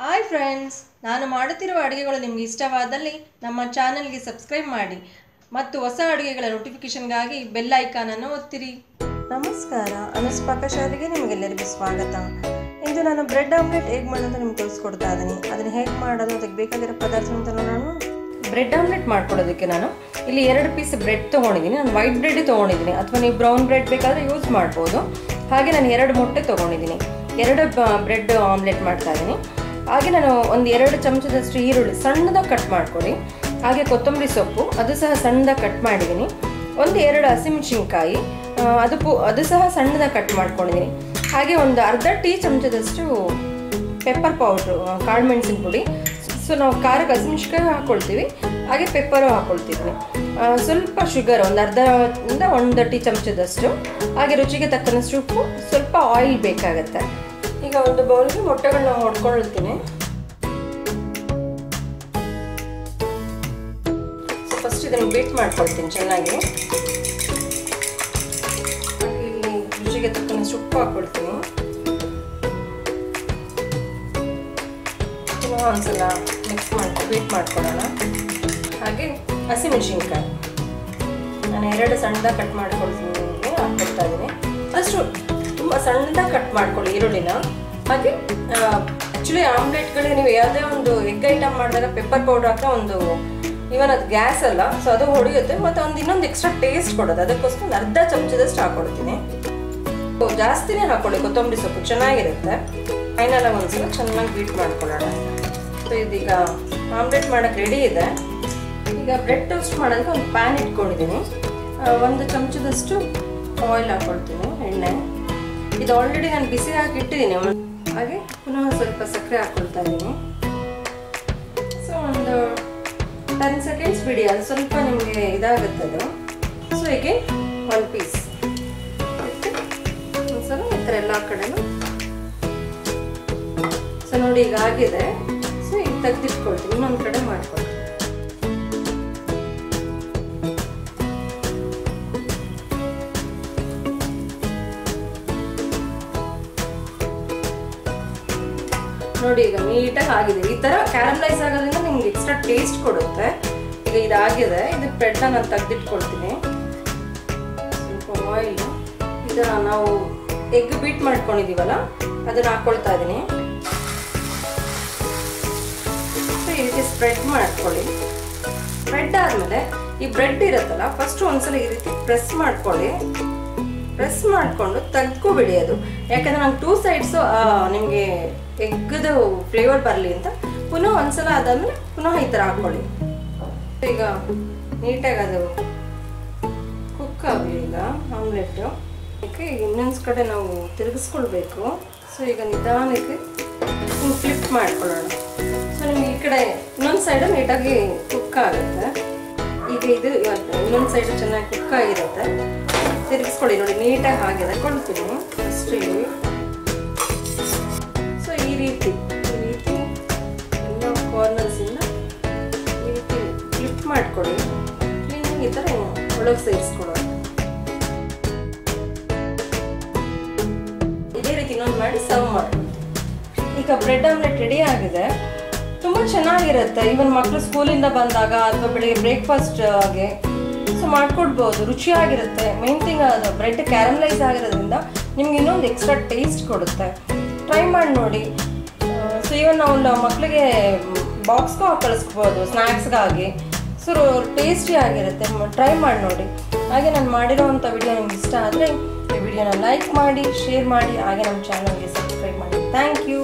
Hi friends, ನಾನು ಮಾಡುತ್ತಿರುವ ಅಡುಗೆಗಳು ನಿಮಗೆ ಇಷ್ಟವಾದಲ್ಲಿ ನಮ್ಮ ಚಾನೆಲ್ಗೆ ಸಬ್ಸ್ಕ್ರೈಬ್ ಮಾಡಿ ಮತ್ತು ಹೊಸ ಅಡುಗೆಗಳ ನೋಟಿಫಿಕೇಷನ್ಗಾಗಿ ಬೆಲ್ ಐಕಾನನ್ನು ಒತ್ತಿರಿ. ನಮಸ್ಕಾರ, ಅನುಸ್ ಪಾಕಶಾಲೆಗೆ ನಿಮಗೆಲ್ಲರಿಗೂ ಸ್ವಾಗತ. ಇಂದು ನಾನು ಬ್ರೆಡ್ ಆಮ್ಲೆಟ್ ಹೇಗೆ ಮಾಡೋದು ನಿಮ್ಗೆ ತೋರಿಸ್ಕೊಡ್ತಾ ಇದ್ದೀನಿ. ಅದನ್ನು ಹೇಗೆ ಮಾಡೋದು, ಅದಕ್ಕೆ ಬೇಕಾಗಿರೋ ಪದಾರ್ಥ ಅಂತ ನಾನು ಬ್ರೆಡ್ ಆಮ್ಲೆಟ್ ಮಾಡ್ಕೊಳ್ಳೋದಕ್ಕೆ ನಾನು ಇಲ್ಲಿ 2 ಪೀಸ್ ಬ್ರೆಡ್ ತೊಗೊಂಡಿದ್ದೀನಿ. ನಾನು ವೈಟ್ ಬ್ರೆಡ್ ತೊಗೊಂಡಿದ್ದೀನಿ, ಅಥವಾ ನೀವು ಬ್ರೌನ್ ಬ್ರೆಡ್ ಬೇಕಾದರೆ ಯೂಸ್ ಮಾಡ್ಬೋದು. ಹಾಗೆ ನಾನು 2 ಮೊಟ್ಟೆ ತೊಗೊಂಡಿದ್ದೀನಿ. 2 ಬ್ರೆಡ್ ಆಮ್ಲೆಟ್ ಮಾಡ್ತಾ ಇದ್ದೀನಿ. ಹಾಗೆ ನಾನು ಒಂದು 2 ಚಮಚದಷ್ಟು ಈರುಳ್ಳಿ ಸಣ್ಣದಾಗಿ ಕಟ್ ಮಾಡ್ಕೊಳ್ಳಿ. ಹಾಗೆ ಕೊತ್ತಂಬರಿ ಸೊಪ್ಪು ಅದು ಸಹ ಸಣ್ಣದಾಗಿ ಕಟ್ ಮಾಡಿದ್ದೀನಿ. 1-2 ಹಸಿಮೆಣಸಿನ್ಕಾಯಿ ಅದು ಸಹ ಸಣ್ಣದಾಗಿ ಕಟ್ ಮಾಡ್ಕೊಂಡಿದ್ದೀನಿ. ಹಾಗೆ ಒಂದು ಅರ್ಧ ಟೀ ಚಮಚದಷ್ಟು ಪೆಪ್ಪರ್ ಪೌಡ್ರು, ಕಾಳು ಮೆಣಸಿನ ಪುಡಿ. ಸೊ ನಾವು ಖಾರಕ್ಕೆ ಹಸಿಮೆಣಸಿನ್ಕಾಯಿ ಹಾಕ್ಕೊಳ್ತೀವಿ, ಹಾಗೆ ಪೆಪ್ಪರು ಹಾಕ್ಕೊಳ್ತಿದ್ವಿ. ಸ್ವಲ್ಪ ಶುಗರ್ ಒಂದು ಅರ್ಧದಿಂದ 1 ಟೀ ಚಮಚದಷ್ಟು. ಹಾಗೆ ರುಚಿಗೆ ತಕ್ಕನಷ್ಟು ಉಪ್ಪು, ಸ್ವಲ್ಪ ಆಯಿಲ್ ಬೇಕಾಗುತ್ತೆ. ಈಗ ಒಂದು ಬೌಲ್ಗೆ ಮೊಟ್ಟೆಗಳನ್ನ ಹೊಡ್ಕೊಳ್ತೀನಿ. ಫಸ್ಟ್ ಇದನ್ನು ಬೀಟ್ ಮಾಡ್ಕೊಳ್ತೀನಿ ಚೆನ್ನಾಗಿ. ಇಲ್ಲಿ ರುಚಿಗೆ ತಕ್ಕನಷ್ಟು ಉಪ್ಪು ಹಾಕ್ಕೊಳ್ತೀನಿ. ಒಂದ್ಸಲ ಮಿಕ್ಸ್ ಮಾಡಿ ಬೀಟ್ ಮಾಡ್ಕೊಳ್ಳೋಣ. ಹಾಗೆ ಹಸಿಮೆಣಸಿನ್ಕಾಯಿ ನಾನು 2 ಸಣ್ಣದಾಗಿ ಕಟ್ ಮಾಡ್ಕೊಳ್ತೀನಿ, ಹಾಕ್ಕೊಳ್ತಾ ಇದ್ದೀನಿ. ಫಸ್ಟು ತುಂಬ ಸಣ್ಣದಾಗಿ ಕಟ್ ಮಾಡ್ಕೊಳ್ಳಿ ಈರುಳ್ಳಿನ. ಹಾಗೆ ಆ್ಯಕ್ಚುಲಿ ಆಮ್ಲೆಟ್ಗಳಿಗೆ ನೀವು ಯಾವುದೇ ಒಂದು ಎಗ್ ಐಟಮ್ ಮಾಡಿದಾಗ ಪೆಪ್ಪರ್ ಪೌಡರ್ ಹಾಕಿದ್ರೆ ಒಂದು ಇವನ್ ಅದು ಗ್ಯಾಸ್ ಅಲ್ಲ, ಸೊ ಅದು ಹೊಡೆಯುತ್ತೆ ಮತ್ತು ಇನ್ನೊಂದು ಎಕ್ಸ್ಟ್ರಾ ಟೇಸ್ಟ್ ಕೊಡೋದು. ಅದಕ್ಕೋಸ್ಕರ ಒಂದು ಅರ್ಧ ಚಮಚದಷ್ಟು ಹಾಕ್ಕೊಳ್ತೀನಿ. ಜಾಸ್ತಿನೇ ಹಾಕ್ಕೊಳ್ಳಿ, ಕೊತ್ತಂಬರಿ ಸೊಪ್ಪು ಚೆನ್ನಾಗಿರುತ್ತೆ. ಫೈನಲಾಗಿ ಒಂದ್ಸಲ ಚೆನ್ನಾಗಿ ಬೀಟ್ ಮಾಡ್ಕೊಳ್ಳೋಣ. ಸೊ ಇದೀಗ ಆಮ್ಲೆಟ್ ಮಾಡೋಕ್ಕೆ ರೆಡಿ ಇದೆ. ಈಗ ಬ್ರೆಡ್ ಟೋಸ್ಟ್ ಮಾಡೋದಕ್ಕೆ ಒಂದು ಪ್ಯಾನ್ ಇಟ್ಕೊಂಡಿದ್ದೀನಿ. 1 ಚಮಚದಷ್ಟು ಆಯಿಲ್ ಹಾಕ್ಕೊಳ್ತೀನಿ, ಎಣ್ಣೆ. ಇದು ಆಲ್ರೆಡಿ ನಾನು ಬಿಸಿ ಹಾಕಿಟ್ಟಿದ್ದೀನಿ. ಹಾಗೆ ಪುನಃ ಸ್ವಲ್ಪ ಸಕ್ಕರೆ ಹಾಕ್ಕೊಳ್ತಾ ಇದ್ದೀನಿ. ಸೊ ಒಂದು 10 ಸೆಕೆಂಡ್ಸ್ ಬಿಡಿ, ಅದು ಸ್ವಲ್ಪ ನಿಮಗೆ ಇದಾಗುತ್ತೆ ಅದು. ಸೊ ಹೀಗೆ 1 ಪೀಸ್ ಒಂದ್ಸಲ ಈ ಥರ ಎಲ್ಲ ಕಡೆನೂ. ಸೊ ನೋಡಿ ಈಗ ಆಗಿದೆ. ಸೊ ಈಗ ತೆಗೆದಿಟ್ಕೊಳ್ತೀನಿ, ಇನ್ನೊಂದು ಕಡೆ ಮಾಡ್ಕೊಳ್ತೀನಿ. ನೋಡಿ ಈಗ ನೀಟಾಗಿ ಆಗಿದೆ. ಈ ಥರ ಕ್ಯಾರಮಲೈಸ್ ಆಗೋದ್ರಿಂದ ನಿಮ್ಗೆ ಎಕ್ಸ್ಟ್ರಾ ಟೇಸ್ಟ್ ಕೊಡುತ್ತೆ. ಈಗ ಇದಾಗಿದೆ. ಇದು ಬ್ರೆಡ್ನ ನಾನು ತೆಗೆದಿಟ್ಕೊಳ್ತೀನಿ. ಸ್ವಲ್ಪ ಆಯಿಲ್, ಈಗ ನಾವು ಎಗ್ ಬೀಟ್ ಮಾಡ್ಕೊಂಡಿದ್ದೀವಲ್ಲ ಅದನ್ನು ಹಾಕ್ಕೊಳ್ತಾ ಇದ್ದೀನಿ. ಈ ರೀತಿ ಸ್ಪ್ರೆಡ್ ಮಾಡ್ಕೊಳ್ಳಿ. ಸ್ಪ್ರೆಡ್ ಆದಮೇಲೆ ಈ ಬ್ರೆಡ್ ಇರುತ್ತಲ್ಲ, ಫಸ್ಟು ಒಂದ್ಸಲ ಈ ರೀತಿ ಪ್ರೆಸ್ ಮಾಡ್ಕೊಳ್ಳಿ. ಪ್ರೆಸ್ ಮಾಡಿಕೊಂಡು ತೆಗೆದ್ಕೊಬಿಡಿ ಅದು. ಯಾಕಂದರೆ ನಂಗೆ 2 ಸೈಡ್ಸು ನಿಮಗೆ ಎಗ್ಗದು ಫ್ಲೇವರ್ ಬರಲಿ ಅಂತ. ಪುನಃ ಒಂದ್ಸಲ ಅದಾದ್ಮೇಲೆ ಪುನಃ ಈ ಥರ ಹಾಕ್ಕೊಳ್ಳಿ. ಈಗ ನೀಟಾಗಿ ಅದು ಕುಕ್ ಆಗಲಿ. ಈಗ ಆಮ್ಲೆಟ್ಟು ಈಗ ಇನ್ನೊಂದು ಕಡೆ ನಾವು ತಿರುಗಿಸ್ಕೊಳ್ಬೇಕು. ಸೊ ಈಗ ನಿಧಾನಕ್ಕೆ ಫ್ಲಿಪ್ ಮಾಡ್ಕೊಳ್ಳೋಣ. ಸೊ ನಿಮ್ಗೆ ಈ ಕಡೆ ಇನ್ನೊಂದು ಸೈಡು ನೀಟಾಗಿ ಕುಕ್ ಆಗುತ್ತೆ. ಈಗ ಇದು ಇನ್ನೊಂದು ಸೈಡು ಚೆನ್ನಾಗಿ ಕುಕ್ ಆಗಿರುತ್ತೆ. ತಿರುಗಿಸ್ಕೊಳ್ಳಿ. ನೋಡಿ ನೀಟಾಗಿ ಆಗಿದೆ, ಕೊಡ್ತೀನಿ ಅಷ್ಟೇ. ಸೊ ಈ ರೀತಿ ಎಲ್ಲ ಕಾರ್ನರ್ಸಿಂದ ಈ ರೀತಿ ಫ್ಲಿಪ್ ಮಾಡ್ಕೊಳ್ಳಿ. ಕ್ಲೀನಾಗಿ ಈ ಥರ ಒಳಗೆ ಸೇರಿಸ್ಕೊಳ್ಳೋಣ. ಇದೇ ರೀತಿ ಇನ್ನೊಂದು ಮಾಡಿ ಸರ್ವ್ ಮಾಡ್ಕೊಳ್ತೀನಿ. ಈಗ ಬ್ರೆಡ್ ಆಮ್ಲೆಟ್ ರೆಡಿ ಆಗಿದೆ. ತುಂಬ ಚೆನ್ನಾಗಿರುತ್ತೆ. ಈವನ್ ಮಕ್ಕಳು ಸ್ಕೂಲಿಂದ ಬಂದಾಗ ಅಥವಾ ಬೆಳಿಗ್ಗೆ ಬ್ರೇಕ್ಫಾಸ್ಟ್ಗೆ ಸೊ ಮಾಡ್ಕೊಡ್ಬೋದು. ರುಚಿಯಾಗಿರುತ್ತೆ. ಮೇನ್ ಥಿಂಗ್ ಅದು ಬ್ರೆಡ್ ಕ್ಯಾರಮಲೈಸ್ ಆಗಿರೋದ್ರಿಂದ ನಿಮ್ಗೆ ಇನ್ನೊಂದು ಎಕ್ಸ್ಟ್ರಾ ಟೇಸ್ಟ್ ಕೊಡುತ್ತೆ. ಟ್ರೈ ಮಾಡಿ ನೋಡಿ. ಸೊ ಈವನ್ ನಾವು ಮಕ್ಕಳಿಗೆ ಬಾಕ್ಸ್ಗೂ ಹಾಕಿ ಕಳಿಸ್ಬೋದು, ಸ್ನ್ಯಾಕ್ಸ್ಗಾಗಿ. ಸೊ ಟೇಸ್ಟಿ ಆಗಿರುತ್ತೆ. ಟ್ರೈ ಮಾಡಿ ನೋಡಿ. ಹಾಗೆ ನಾನು ಮಾಡಿರೋವಂಥ ವಿಡಿಯೋ ನಿಮ್ಗೆ ಇಷ್ಟ ಆದರೆ ಈ ವಿಡಿಯೋನ ಲೈಕ್ ಮಾಡಿ, ಶೇರ್ ಮಾಡಿ, ಹಾಗೆ ನಮ್ಮ ಚಾನಲ್ಗೆ ಸಬ್ಸ್ಕ್ರೈಬ್ ಮಾಡಿ. Thank you.